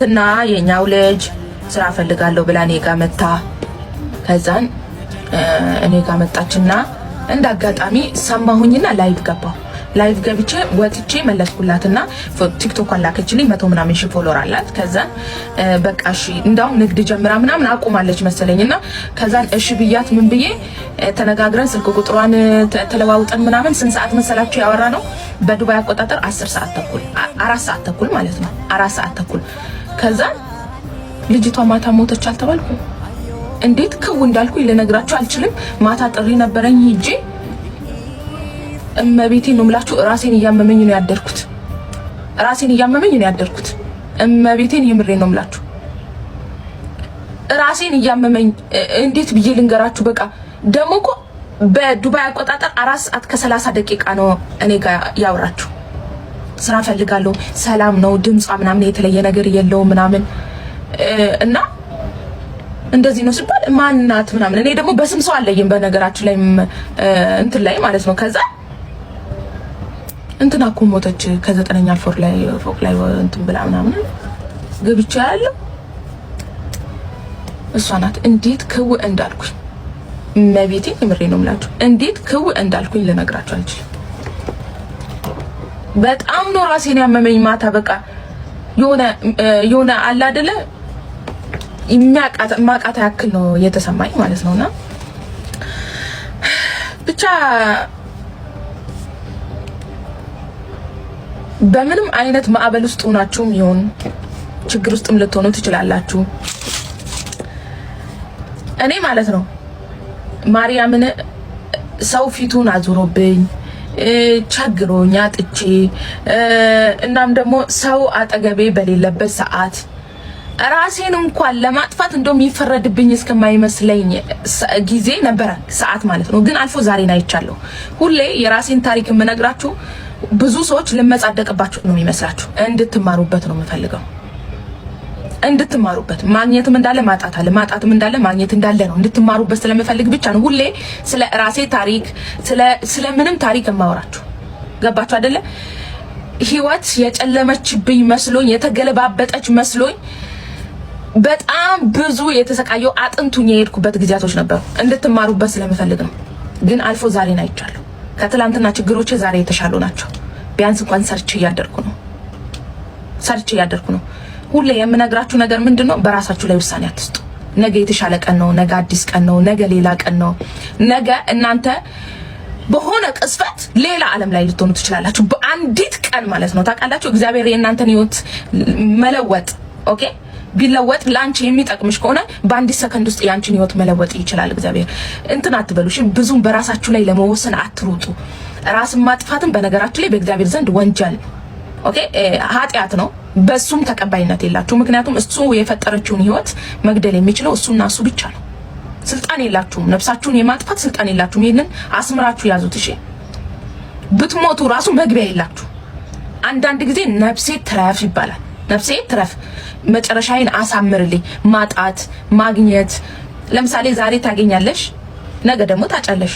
እና የኛው ልጅ ስራ ፈልጋለሁ ብላ እኔ ጋር መጣ። ከዛን እኔ ጋር መጣችና እንዳጋጣሚ ሰማሁኝና ላይቭ ገባሁ። ላይቭ ገብቼ ወጥቼ መለስኩላትና ቲክቶክ አላከችልኝ 100 ምናምን ሺህ ፎሎወር አላት። ከዛን በቃ እሺ እንዳው ንግድ ጀምራ ምናምን አቁማለች መሰለኝና ከዛን እሺ ብያት ምን ብዬ ተነጋግረን ስልክ ቁጥሯን ተለዋውጠን ምናምን ስንት ሰዓት መሰላችሁ ያወራ ነው? በዱባይ አቆጣጠር 10 ሰዓት ተኩል 4 ሰዓት ተኩል ማለት ነው 4 ሰዓት ተኩል። ከዛን ልጅቷ ማታ ሞተች አልተባልኩ እንዴት ክው እንዳልኩኝ ልነግራችሁ አልችልም። ማታ ጥሪ ነበረኝ ሂጄ እመቤቴን ነው የምላችሁ ራሴን እያመመኝ ነው ያደርኩት። ራሴን እያመመኝ ነው ያደርኩት። እመቤቴን የምሬን ነው የምላችሁ ራሴን እያመመኝ እንዴት ብዬ ልንገራችሁ። በቃ ደግሞ እኮ በዱባይ አቆጣጠር 4 ሰዓት ከ30 ደቂቃ ነው እኔ ጋር ያወራችሁ። ስራ ፈልጋለሁ፣ ሰላም ነው ድምጿ ምናምን የተለየ ነገር የለውም ምናምን እና እንደዚህ ነው ሲባል ማንናት ምናምን እኔ ደግሞ በስም ሰው አለኝም በነገራችን ላይ እንትን ላይ ማለት ነው። ከዛ እንትና እኮ ሞተች ከ9ኛ ፎቅ ላይ እንትን ብላ ምናምን ገብቻ ያለው እሷ ናት። እንዴት ክው እንዳልኩኝ መቤቴ የምሬ ነው የምላችሁ እንዴት ክው እንዳልኩኝ ልነግራችሁ አልችልም። በጣም ነው ራሴን ያመመኝ ማታ። በቃ የሆነ አለ አይደለ ማቃታ ያክል ነው የተሰማኝ ማለት ነውና ብቻ በምንም አይነት ማዕበል ውስጥ ሆናችሁም ይሁን ችግር ውስጥም ልትሆኑ ትችላላችሁ። እኔ ማለት ነው ማርያምን ሰው ፊቱን አዙሮብኝ ቸግሮኛ ጥቼ እናም ደግሞ ሰው አጠገቤ በሌለበት ሰዓት ራሴን እንኳን ለማጥፋት እንደውም ይፈረድብኝ እስከማይመስለኝ ጊዜ ነበረ ሰዓት ማለት ነው። ግን አልፎ ዛሬን አይቻለሁ። ሁሌ የራሴን ታሪክ የምነግራችሁ ብዙ ሰዎች ልመጻደቅባችሁ ነው የሚመስላችሁ። እንድትማሩበት ነው የምፈልገው። እንድትማሩበት ማግኘትም እንዳለ ማጣት አለ፣ ማጣትም እንዳለ ማግኘት እንዳለ ነው እንድትማሩበት ስለምፈልግ ብቻ ነው ሁሌ ስለ ራሴ ታሪክ ስለ ምንም ታሪክ የማወራችሁ። ገባችሁ አይደለ? ህይወት የጨለመችብኝ መስሎኝ የተገለባበጠች መስሎኝ በጣም ብዙ የተሰቃየው አጥንቱኝ የሄድኩበት ጊዜያቶች ነበሩ። እንድትማሩበት ስለምፈልግ ነው። ግን አልፎ ዛሬን አይቻለሁ። ከትላንትና ችግሮቼ ዛሬ የተሻሉ ናቸው። ቢያንስ እንኳን ሰርቼ እያደርኩ ነው። ሁሌ የምነግራችሁ ነገር ምንድነው? በራሳችሁ ላይ ውሳኔ አትስጡ። ነገ የተሻለ ቀን ነው። ነገ አዲስ ቀን ነው። ነገ ሌላ ቀን ነው። ነገ እናንተ በሆነ ቅስፈት ሌላ ዓለም ላይ ልትሆኑ ትችላላችሁ። በአንዲት ቀን ማለት ነው። ታውቃላችሁ እግዚአብሔር የእናንተን ህይወት መለወጥ ቢለወጥ ላንቺ የሚጠቅምሽ ከሆነ በአንዲት ሰከንድ ውስጥ ያንቺን ህይወት መለወጥ ይችላል እግዚአብሔር። እንትን አትበሉሽ። ብዙም በራሳችሁ ላይ ለመወሰን አትሩጡ። ራስን ማጥፋትም በነገራችሁ ላይ በእግዚአብሔር ዘንድ ወንጀል ነው። ኃጢአት ነው። በሱም ተቀባይነት የላችሁ። ምክንያቱም እሱ የፈጠረችውን ህይወት መግደል የሚችለው እሱና እሱ ብቻ ነው። ስልጣን የላችሁም። ነፍሳችሁን የማጥፋት ስልጣን የላችሁም። ይሄንን አስምራችሁ ያዙት። እሺ ብትሞቱ ራሱ መግቢያ የላችሁ። አንዳንድ ጊዜ ነፍሴ ትረፍ ይባላል። ነፍሴ ትረፍ፣ መጨረሻዬን አሳምርልኝ። ማጣት ማግኘት፣ ለምሳሌ ዛሬ ታገኛለሽ፣ ነገ ደግሞ ታጫለሽ።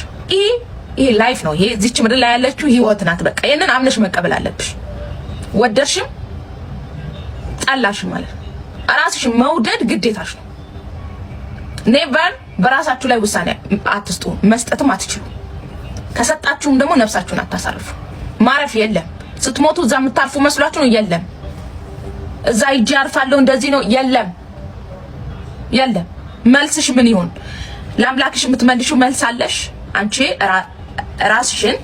ይሄ ላይፍ ነው። ይሄ እዚች ምድር ላይ ያለችው ህይወት ናት። በቃ ይሄንን አምነሽ መቀበል አለብሽ። ወደድሽም ጠላሽም ማለት ነው። ራስሽን መውደድ ግዴታሽ ነው። ኔቨር በራሳችሁ ላይ ውሳኔ አትስጡ። መስጠትም አትችሉ። ከሰጣችሁም ደግሞ ነፍሳችሁን አታሳርፉ። ማረፍ የለም። ስትሞቱ እዛ የምታርፉ መስሏችሁ ነው? የለም። እዛ ሂጅ አርፋለሁ እንደዚህ ነው? የለም። መልስሽ ምን ይሁን? ለአምላክሽ የምትመልሺው መልስ አለሽ። አንቺ ራስሽን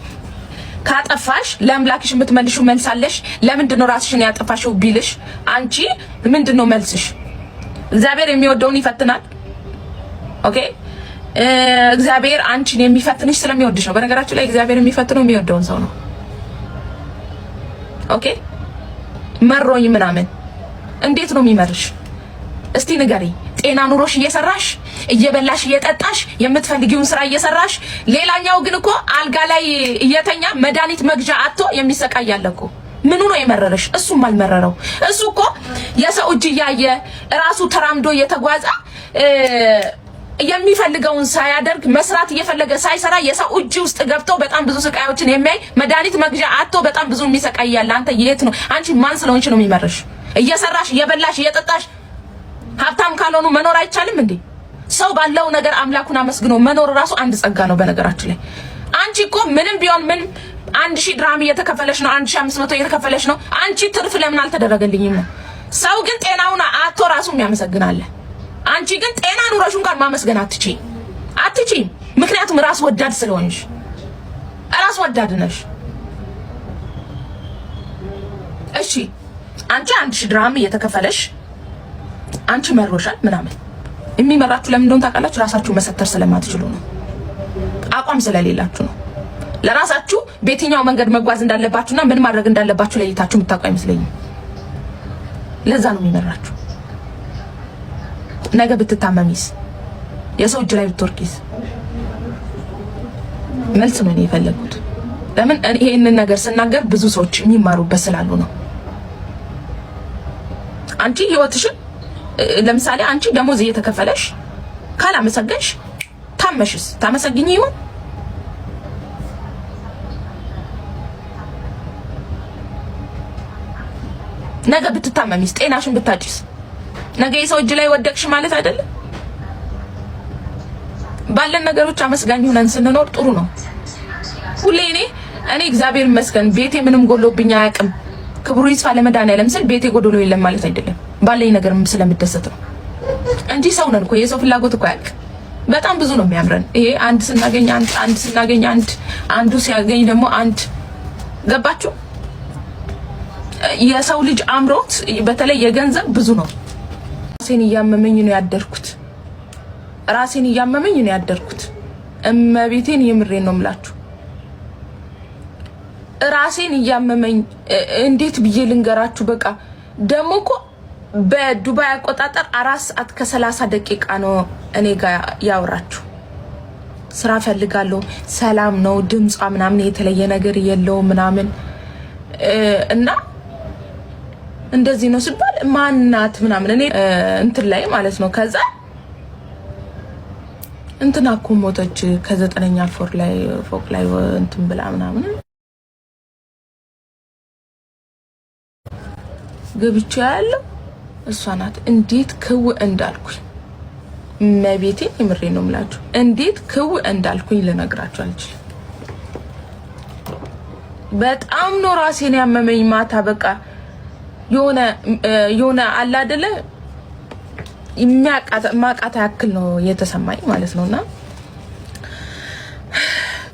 ካጠፋሽ ለአምላክሽ የምትመልሺው መልስ አለሽ። ለምንድን ነው ራስሽን ያጠፋሽው ቢልሽ አንቺ ምንድነው መልስሽ? እግዚአብሔር የሚወደውን ይፈትናል። እግዚአብሔር አንቺን የሚፈትንሽ ስለሚወድሽ ነው። በነገራችሁ ላይ እግዚአብሔር የሚፈትነው የሚወደውን ሰው ነው። መሮኝ ምናምን እንዴት ነው የሚመርሽ? እስቲ ንገሪ። ጤና ኑሮሽ እየሰራሽ እየበላሽ እየጠጣሽ የምትፈልጊውን ስራ እየሰራሽ፣ ሌላኛው ግን እኮ አልጋ ላይ እየተኛ መድኃኒት መግዣ አጥቶ የሚሰቃይ አለ እኮ። ምኑ ነው የመረረሽ? እሱም አልመረረው። እሱ እኮ የሰው እጅ እያየ ራሱ ተራምዶ እየተጓዘ የሚፈልገውን ሳያደርግ መስራት እየፈለገ ሳይሰራ የሰው እጅ ውስጥ ገብቶ በጣም ብዙ ስቃዮችን የሚያይ መድኃኒት መግዣ አጥቶ በጣም ብዙ የሚሰቃይ ያለ አንተ የት ነው? አንቺ ማን ስለሆንሽ ነው የሚመርሽ? እየሰራሽ እየበላሽ እየጠጣሽ ሀብታም ካልሆኑ መኖር አይቻልም እንዴ? ሰው ባለው ነገር አምላኩን አመስግኖ መኖር ራሱ አንድ ጸጋ ነው። በነገራችን ላይ አንቺ እኮ ምንም ቢሆን ምን 1000 ድራም እየተከፈለሽ ነው፣ 1500 እየተከፈለሽ ነው። አንቺ ትርፍ ለምን አልተደረገልኝም ነው። ሰው ግን ጤናውን አጥቶ ራሱ የሚያመሰግናል። አንቺ ግን ጤና ኑሮሽ እንኳን ማመስገን አትችይም። ምክንያቱም ራስ ወዳድ ስለሆንሽ፣ ራስ ወዳድ ነሽ። እሺ አንቺ 1000 ድራም እየተከፈለሽ አንቺ መሮሻል ምናምን የሚመራችሁ ለምን እንደሆነ ታውቃላችሁ? ራሳችሁ መሰተር ስለማትችሉ ነው። አቋም ስለሌላችሁ ነው። ለራሳችሁ በየትኛው መንገድ መጓዝ እንዳለባችሁና ምን ማድረግ እንዳለባችሁ ለይታችሁ የምታውቁ አይመስለኝም። ለዛ ነው የሚመራችሁ። ነገ ብትታመሚስ፣ የሰው እጅ ላይ ብትወርቂስ? መልስ ነው የፈለጉት። ለምን ይሄንን ነገር ስናገር ብዙ ሰዎች የሚማሩበት ስላሉ ነው። አንቺ ህይወትሽን ለምሳሌ አንቺ ደሞዝ እየተከፈለሽ ካላመሰገንሽ ታመሽስ ታመሰግኝ ይሆን? ነገ ብትታመሚስ፣ ጤናሽን ብታጭስ ነገ የሰው እጅ ላይ ወደቅሽ ማለት አይደለም። ባለን ነገሮች አመስጋኝ ሆነን ስንኖር ጥሩ ነው። ሁሌ እኔ እግዚአብሔር ይመስገን ቤቴ ምንም ጎሎብኝ አያውቅም። ክብሩ ይስፋ ለመድኃኒዓለም ስል ቤቴ ጎዶሎ የለም ማለት አይደለም። ባለኝ ነገርም ስለምደሰት ነው እንጂ ሰው ነን እኮ የሰው ፍላጎት እኮ ያልቅ በጣም ብዙ ነው የሚያምረን። ይሄ አንድ ስናገኝ አንድ ስናገኝ አንዱ ሲያገኝ ደግሞ አንድ ገባችሁ? የሰው ልጅ አምሮት በተለይ የገንዘብ ብዙ ነው። ራሴን እያመመኝ ነው ያደርኩት። እመቤቴን የምሬን ነው የምላችሁ። ራሴን እያመመኝ እንዴት ብዬ ልንገራችሁ? በቃ ደግሞ እኮ በዱባይ አቆጣጠር 4 ሰዓት ከ30 ደቂቃ ነው እኔ ጋር ያወራችሁ። ስራ ፈልጋለሁ፣ ሰላም ነው ድምጿ ምናምን የተለየ ነገር የለው ምናምን እና እንደዚህ ነው ሲባል ማናት ምናምን እኔ እንትን ላይ ማለት ነው። ከዛ እንትና እኮ ሞተች ከ9ኛ ፎቅ ላይ እንትን ብላ ምናምን ገብቼ ያለው እሷ ናት። እንዴት ክው እንዳልኩኝ መቤቴ የምሬ ነው የምላችሁ። እንዴት ክው እንዳልኩኝ ልነግራችሁ አልችልም። በጣም ነው ራሴን ያመመኝ ማታ። በቃ የሆነ አለ አይደለ ማቃታ ያክል ነው የተሰማኝ ማለት ነውና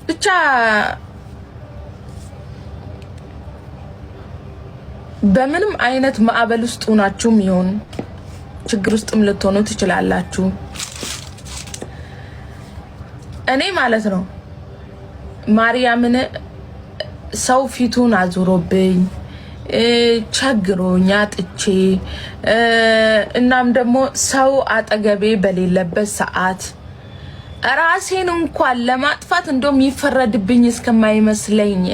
ብቻ በምንም አይነት ማዕበል ውስጥ ሆናችሁም ይሁን ችግር ውስጥም ልትሆኑ ትችላላችሁ። እኔ ማለት ነው ማርያምን ሰው ፊቱን አዙሮብኝ ቸግሮኛ ጥቼ እናም ደግሞ ሰው አጠገቤ በሌለበት ሰዓት ራሴን እንኳን ለማጥፋት እንደም ይፈረድብኝ እስከማይመስለኝ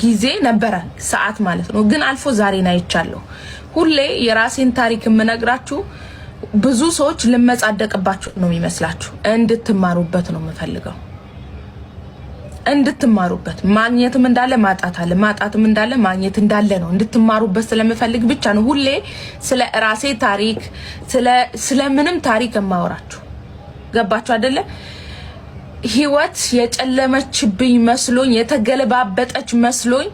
ጊዜ ነበረ ሰዓት ማለት ነው። ግን አልፎ ዛሬን አይቻለሁ። ሁሌ የራሴን ታሪክ የምነግራችሁ ብዙ ሰዎች ልመጻደቅባችሁ ነው የሚመስላችሁ። እንድትማሩበት ነው የምፈልገው። እንድትማሩበት ማግኘትም እንዳለ ማጣት አለ፣ ማጣትም እንዳለ ማግኘት እንዳለ ነው እንድትማሩበት ስለምፈልግ ብቻ ነው ሁሌ ስለ ራሴ ታሪክ ስለ ምንም ታሪክ የማወራችሁ። ገባችሁ አይደለ? ህይወት የጨለመችብኝ መስሎኝ የተገለባበጠች መስሎኝ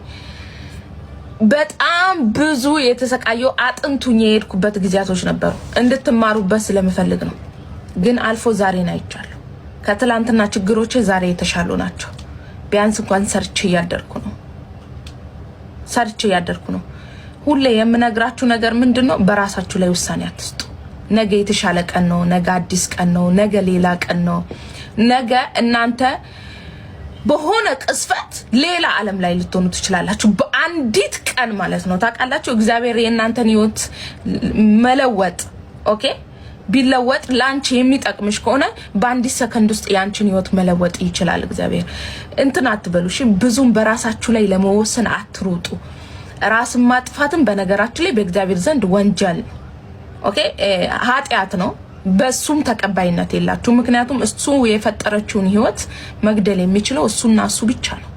በጣም ብዙ የተሰቃየው አጥንቱኝ የሄድኩበት ጊዜያቶች ነበሩ። እንድትማሩበት ስለምፈልግ ነው። ግን አልፎ ዛሬን አይቻለሁ። ከትላንትና ችግሮቼ ዛሬ የተሻሉ ናቸው። ቢያንስ እንኳን ሰርቼ እያደርኩ ነው። ሁሌ የምነግራችሁ ነገር ምንድነው? በራሳችሁ ላይ ውሳኔ አትስጡ። ነገ የተሻለ ቀን ነው። ነገ አዲስ ቀን ነው። ነገ ሌላ ቀን ነው። ነገ እናንተ በሆነ ቅስፈት ሌላ ዓለም ላይ ልትሆኑ ትችላላችሁ። በአንዲት ቀን ማለት ነው። ታውቃላችሁ እግዚአብሔር የእናንተን ህይወት መለወጥ ኦኬ ቢለወጥ ላንቺ የሚጠቅምሽ ከሆነ በአንዲት ሰከንድ ውስጥ ያንቺን ህይወት መለወጥ ይችላል እግዚአብሔር። እንትን አትበሉሽ። ብዙም በራሳችሁ ላይ ለመወሰን አትሩጡ። ራስን ማጥፋትም በነገራችሁ ላይ በእግዚአብሔር ዘንድ ወንጀል ነው። ኦኬ ኃጢአት ነው። በሱም ተቀባይነት የላችሁ። ምክንያቱም እሱ የፈጠረችውን ህይወት መግደል የሚችለው እሱና እሱ ብቻ ነው።